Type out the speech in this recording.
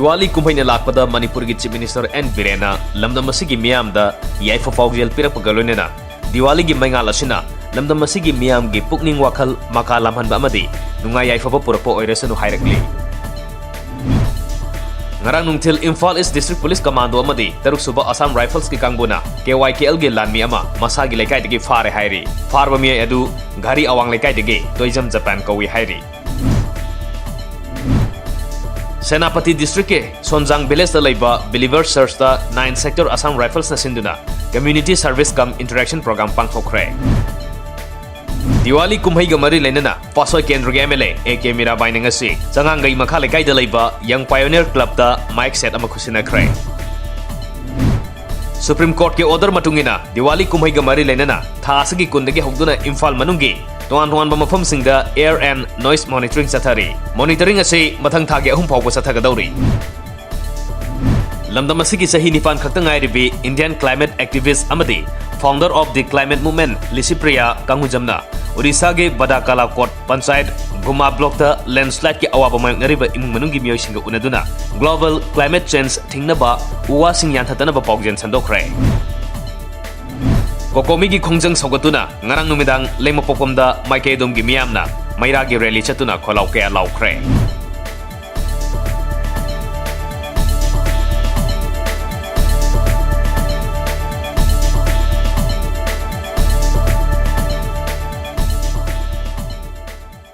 दिवाली कुंभैना लाकपदा मणिपुर की chief minister N बीरेना लमदम असिगी मियामदा याइफा पाउजेल पिरकपगा लोइनेना Diwali की मैंगाल असिना लमदम असिगी मियाम की पुकनिंग वाखल मका लामहनबा अमदी नुंगाई याइफाबा पुरकपा ओइरेसनु हाइरकली ngarang nungthil Imphal East District Police Commando amadi taruk suba Assam Rifles ki kangbuna KYKL ge lanmi ama masa gi lekai degi fare hairi farba mi edu gari awang lekai degi toijam Japan kawi hairi Senapati District ke Sonjang Village da laiba Believer Search da 9 Sector Assam Rifles na sinduna Community Service cum Interaction Program pangthokre Diwali kumhai ga mari lenana Pasoi Kendra ge MLA AK Mirabai ngasi jangang gai makha lekai da laiba Young Pioneer Club da mic set ama khusina krai Supreme Court ke order matungina Diwali kumhai ga mari lenana tha asagi kundagi hogduna Imphal manungi toan ba mafam singda air and noise monitoring sathari monitoring ase mathang thage ahum phawba sathagadauri lamdam asigi sahi nipan khakta ngairibi Indian climate activist amadi founder of the climate movement Lisipriya Kangujamna Odisha ge Badakala Kot Panchayat Guma block ta landslide ke awaba mayoknariba imung manungi miyoi singa unaduna global climate change thingnaba uwa sing yanthatana ba pawjen sandokre Kokomi ki khongjang sogatuna ngarang numidang lengma popomda maike dom gi miyamna maira gi rally chatuna kholau ke laukre